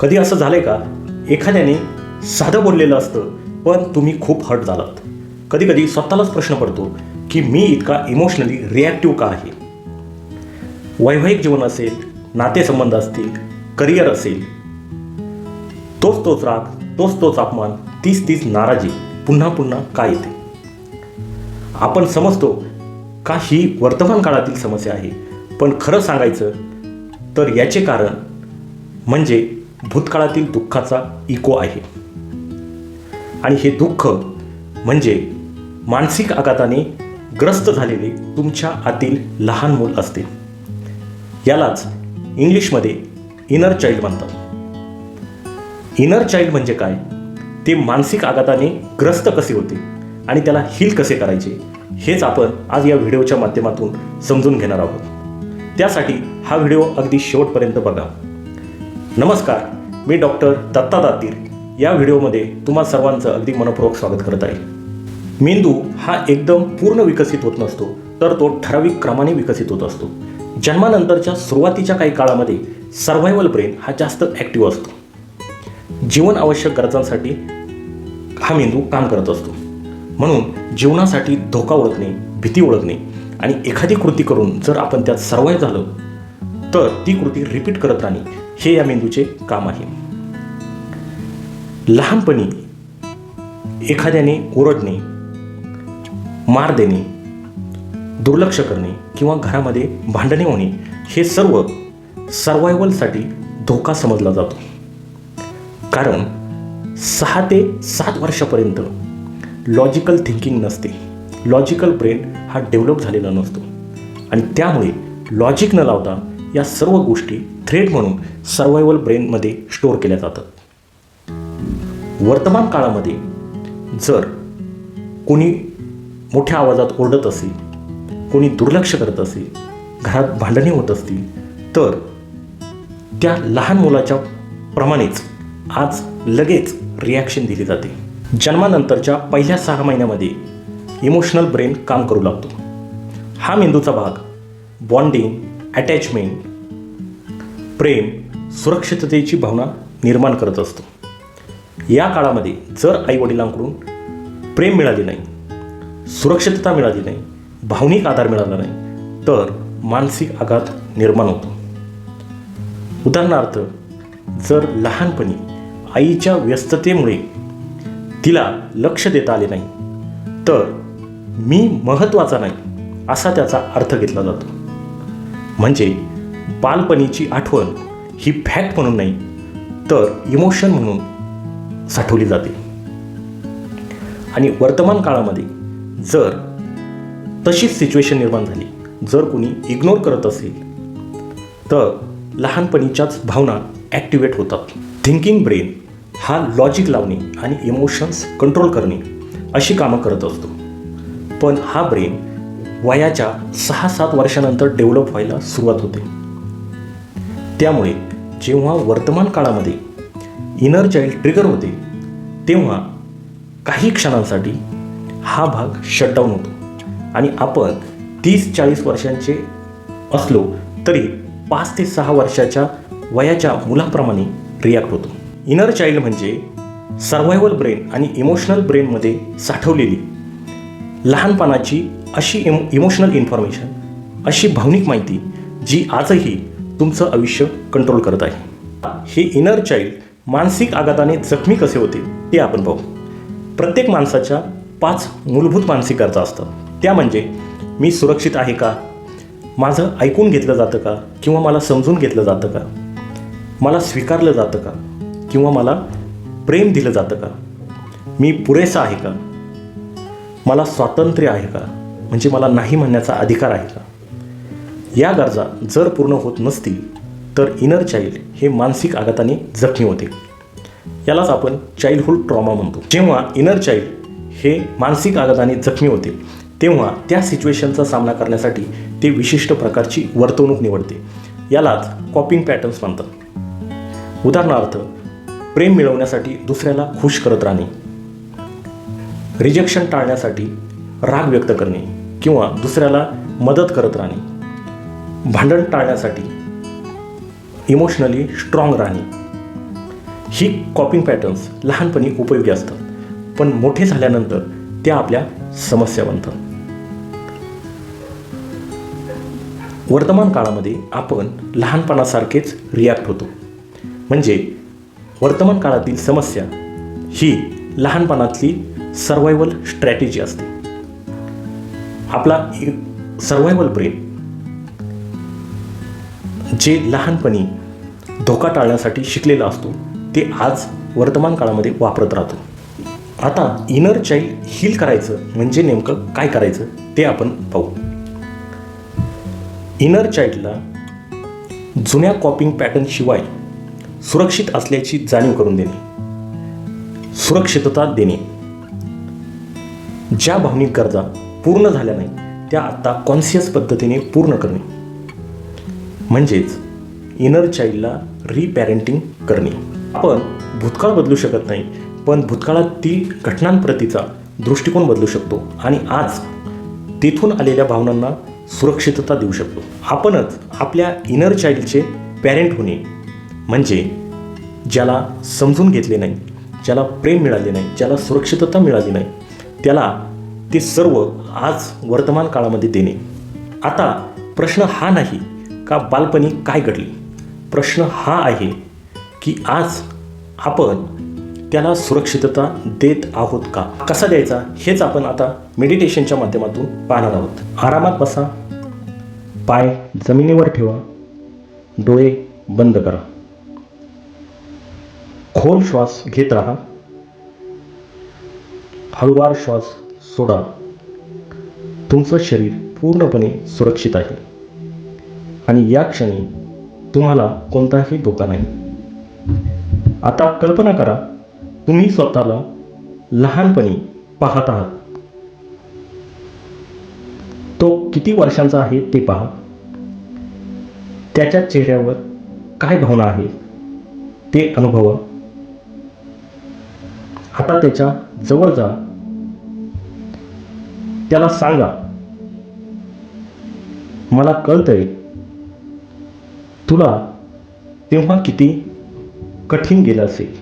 कधी असं झालंय का, एखाद्याने साधं बोललेलं असतं पण तुम्ही खूप हर्ट झालात. कधी कधी स्वतःलाच प्रश्न पडतो की मी इतका इमोशनली रिॲक्टिव्ह का आहे. वैवाहिक जीवन असेल, नातेसंबंध असतील, करिअर असेल, तोच राग, तोच अपमान, तीच नाराजी पुन्हा पुन्हा का येते. आपण समजतो का ही वर्तमान काळातील समस्या आहे, पण खरं सांगायचं तर याचे कारण म्हणजे भूतकाळातील दुःखाचा इको आहे. आणि हे दुःख म्हणजे मानसिक आघाताने ग्रस्त झालेले तुमच्या आतील लहान मूल असते. यालाच इंग्लिशमध्ये इनर चाइल्ड म्हणतात. इनर चाइल्ड म्हणजे काय, ते मानसिक आघाताने ग्रस्त कसे होते आणि त्याला हील कसे करायचे, हेच आपण आज या व्हिडिओच्या माध्यमातून समजून घेणार आहोत. त्यासाठी हा व्हिडिओ अगदी शेवटपर्यंत बघा. नमस्कार, मी डॉक्टर दत्ता दातीर या व्हिडिओमध्ये तुम्हा सर्वांचं अगदी मनपूर्वक स्वागत करत आहे. मेंदू हा एकदम पूर्ण विकसित होत नसतो, तर तो ठराविक क्रमाने विकसित होत असतो. जन्मानंतरच्या सुरुवातीच्या काही काळामध्ये सर्व्हायवल ब्रेन हा जास्त ॲक्टिव्ह असतो. जीवन आवश्यक गरजांसाठी हा मेंदू काम करत असतो. म्हणून जीवनासाठी धोका ओळखणे, भीती ओळखणे आणि एखादी कृती करून जर आपण त्यात सर्व्हाइव्ह झालं तर ती कृती रिपीट करत राहणे, हे या मेंदूचे काम आहे. लहानपणी एखाद्याने ओरडणे, मार देणे, दुर्लक्ष करणे किंवा घरामध्ये भांडणे होणे, हे सर्व सर्व्हायवलसाठी धोका समजला जातो. कारण 6 ते 7 वर्षापर्यंत लॉजिकल थिंकिंग नसते. लॉजिकल ब्रेन हा डेव्हलप झालेला नसतो आणि त्यामुळे लॉजिक न लावता या सर्व गोष्टी थ्रेट म्हणून सर्व्हायवल ब्रेनमध्ये स्टोअर केल्या जातात. वर्तमान काळामध्ये जर कोणी मोठ्या आवाजात ओरडत असेल, कोणी दुर्लक्ष करत असेल, घरात भांडणे होत असतील, तर त्या लहान मुलाच्या प्रमाणेच आज लगेच रिॲक्शन दिली जाते. जन्मानंतरच्या पहिल्या 6 महिन्यामध्ये इमोशनल ब्रेन काम करू लागतो. हा मेंदूचा भाग बॉन्डिंग, अटॅचमेंट, प्रेम, सुरक्षिततेची भावना निर्माण करत असतो. या काळामध्ये जर आईवडिलांकडून प्रेम मिळाले नाही, सुरक्षितता मिळाली नाही, भावनिक आधार मिळाला नाही, तर मानसिक आघात निर्माण होतो. उदाहरणार्थ, जर लहानपणी आईच्या व्यस्ततेमुळे तिला लक्ष देता आले नाही, तर मी महत्त्वाचा नाही असा त्याचा अर्थ घेतला जातो. म्हणजे बालपणीची आठवण ही फॅक्ट म्हणून नाही, तर इमोशन म्हणून साठवली जाते. आणि वर्तमान काळामध्ये जर तशीच सिच्युएशन निर्माण झाली, जर कोणी इग्नोर करत असेल, तर लहानपणीच्याच भावना ॲक्टिवेट होतात. थिंकिंग ब्रेन हा लॉजिक लावणे आणि इमोशन्स कंट्रोल करणे अशी कामं करत असतो. पण हा ब्रेन वयाच्या 6-7 वर्षानंतर डेव्हलप व्हायला सुरुवात होते. त्यामुळे जेव्हा वर्तमान काळामध्ये इनर चाइल्ड ट्रिगर होते, तेव्हा काही क्षणांसाठी हा भाग शटडाऊन होतो आणि आपण 30-40 वर्षांचे असलो तरी 5 ते 6 वर्षाच्या वयाच्या मुलाप्रमाणे रिॲक्ट होतो. इनर चाइल्ड म्हणजे सर्व्हायवल ब्रेन आणि इमोशनल ब्रेनमध्ये साठवलेली लहानपणाची अशी इमोशनल इन्फॉर्मेशन, अशी भावनिक माहिती जी आजही तुमचं आयुष्य कंट्रोल करत आहे. हे इनर चाइल्ड मानसिक आघाताने जखमी कसे होते ते आपण पाहू. प्रत्येक माणसाच्या 5 मूलभूत मानसिक गरजा असतात. त्या म्हणजे मी सुरक्षित आहे का, माझं ऐकून घेतलं जातं का किंवा मला समजून घेतलं जातं का, मला स्वीकारलं जातं का किंवा मला प्रेम दिलं जातं का, मी पुरेसा आहे का, मला स्वातंत्र्य आहे का, म्हणजे मला नाही म्हणण्याचा अधिकार आहे का. या गरजा जर पूर्ण होत नसतील तर इनर चाइल्ड हे मानसिक आघाताने जखमी होते. यालाच आपण चाइल्डहुड ट्रॉमा म्हणतो. जेव्हा इनर चाइल्ड हे मानसिक आघाताने जखमी होते, तेव्हा त्या सिच्युएशनचा सामना करण्यासाठी ते विशिष्ट प्रकारची वर्तवणूक निवडते. यालाच कॉपिंग पॅटर्न्स म्हणतात. उदाहरणार्थ, प्रेम मिळवण्यासाठी दुसऱ्याला खुश करत राहणे, रिजेक्शन टाळण्यासाठी राग व्यक्त करणे किंवा दुसऱ्याला मदत करत राहणे, भांडण टाळण्यासाठी इमोशनली स्ट्रॉंग राहणे, ही कॉपिंग पॅटर्न्स लहानपणी उपयोगी असतात, पण मोठे झाल्यानंतर त्या आपल्या समस्या बनतात. वर्तमान काळामध्ये आपण लहानपणासारखेच रिॲक्ट होतो. म्हणजे वर्तमान काळातील समस्या ही लहानपणातली सर्वायवल स्ट्रॅटेजी असते. आपला सर्वायवल ब्रेन जे लहानपणी धोका टाळण्यासाठी शिकलेला असतो ते आज वर्तमान काळामध्ये वापरत राहतो. आता इनर चाइल्ड हील करायचं म्हणजे नेमकं काय करायचं ते आपण पाहू. इनर चाइल्डला जुन्या कॉपिंग पॅटर्न शिवाय सुरक्षित असल्याची जाणीव करून देणे, सुरक्षितता देणे, ज्या भावनिक गरजा पूर्ण झाल्या नाही त्या आता कॉन्शियस पद्धतीने पूर्ण करणे, म्हणजेच इनर चाइल्डला रिपॅरेंटिंग करणे. आपण भूतकाळ बदलू शकत नाही, पण भूतकाळातील घटनांप्रतीचा दृष्टिकोन बदलू शकतो आणि आज तेथून आलेल्या भावनांना सुरक्षितता देऊ शकतो. आपणच आपल्या इनर चाइल्डचे पॅरेंट होणे म्हणजे ज्याला समजून घेतले नाही, ज्याला प्रेम मिळाले नाही, ज्याला सुरक्षितता मिळाली नाही, त्याला ते सर्व आज वर्तमान काळामध्ये देणे. आता प्रश्न हा नाही का बालपणी काय घडले, प्रश्न हा आहे की आज आपण त्याला सुरक्षितता देत आहोत का, कसा द्यायचा हेच आपण आता मेडिटेशनच्या माध्यमातून पाहणार आहोत. आरामात बसा, पाय जमिनीवर ठेवा, डोळे बंद करा, खोल श्वास घेत राहा, हळूवार श्वास सोडा. तुमचं शरीर पूर्णपणे सुरक्षित आहे आणि या क्षणी तुम्हाला कोणताही धोका नाही. आता कल्पना करा तुम्ही स्वतःला लहानपणी पाहत आहात. तो किती वर्षांचा आहे ते पहा. त्याच्या चेहऱ्यावर काय भावना आहे ते अनुभवा. आता त्याच्या जवळ जा, त्याला सांगा, मला कळतंय तुला तेव्हा किती कठीण गेलं असेल.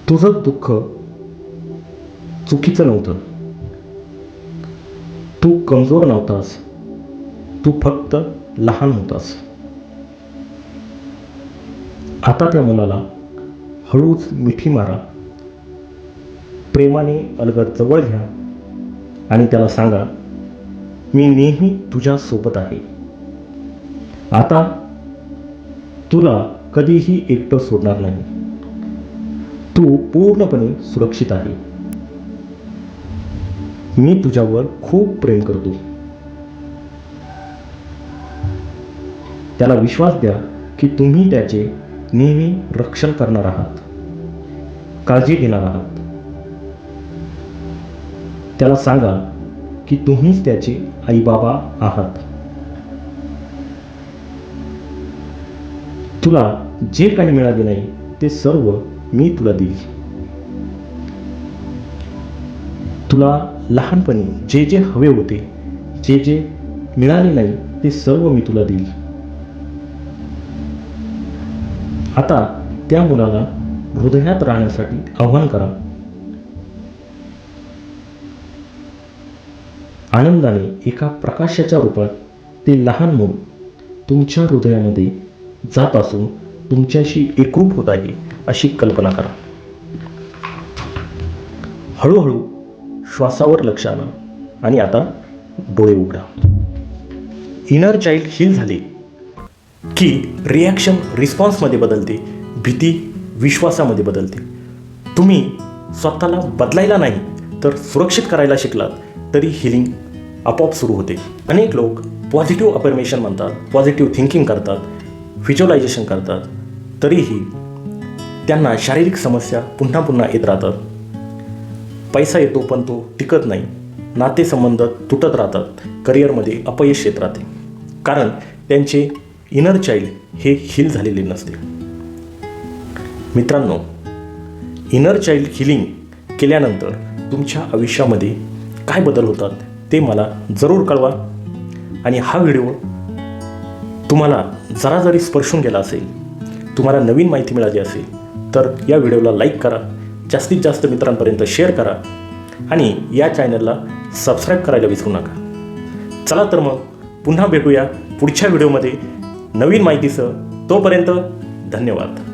तुझं दुःख चुकीचं नव्हतं, तू कमजोर नव्हतास, तू फक्त लहान होतास. आता त्या मुलाला हळूच मिठी मारा, प्रेमाने अलगद जवळ घ्या आणि त्याला सांगा, मी नेहमी तुझ्या सोबत आहे. आता तुला कधीही एकटं सोडणार नाही. तू पूर्णपणे सुरक्षित आहे. मी तुझ्यावर खूप प्रेम करतो. त्याला विश्वास द्या की तुम्ही त्याचे नेहमी रक्षण करणार आहात, काळजी घेणार आहात. त्याला सांगा की तुम्हीच त्याचे आई बाबा आहात. तुला जे काही मिळाले नाही ते सर्व मी तुला देईल. तुला लहानपणी जे जे हवे होते, जे जे मिळाले नाही ते सर्व मी तुला देईल. आता त्या मुलाला हृदयात राहण्यासाठी आवाहन करा. आनंदाने एका प्रकाशाच्या रूपात ते लहान मूल तुमच्या हृदयामध्ये जात असून तुमच्याशी एकरूप होत आहे अशी कल्पना करा. हळूहळू श्वासावर लक्ष आणा आणि आता डोळे उघडा. इनर चाइल्ड हील झाले की रिॲक्शन रिस्पॉन्समध्ये बदलते, भीती विश्वासामध्ये बदलते. तुम्ही स्वतःला बदलायला नाही तर सुरक्षित करायला शिकलात तरी हिलिंग आपोआप सुरू होते. अनेक लोक पॉझिटिव्ह अफर्मेशन म्हणतात, पॉझिटिव्ह थिंकिंग करतात, व्हिज्युअलायझेशन करतात, तरीही त्यांना शारीरिक समस्या पुन्हा पुन्हा येत राहतात. पैसा येतो पण तो टिकत नाही, नातेसंबंध तुटत राहतात, करिअरमध्ये अपयश येत राहते, कारण त्यांचे इनर चाइल्ड हे हील झालेले नसते. मित्रांनो, इनर चाइल्ड हिलिंग केल्यानंतर तुमच्या आयुष्यामध्ये काय बदल होतात ते मला जरूर कळवा. आणि हा व्हिडिओ तुम्हाला जरा जरी स्पर्शून गेला असेल तुम्हाला नवीन माहिती मिळाली असेल तर या व्हिडिओला लाईक करा, जास्तीत जास्त मित्रांपर्यंत शेअर करा आणि या चॅनलला सबस्क्राईब करायला विसरू नका. चला तर मग पुन्हा भेटूया पुढच्या व्हिडिओमध्ये नवीन माहितीसह. तोपर्यंत धन्यवाद.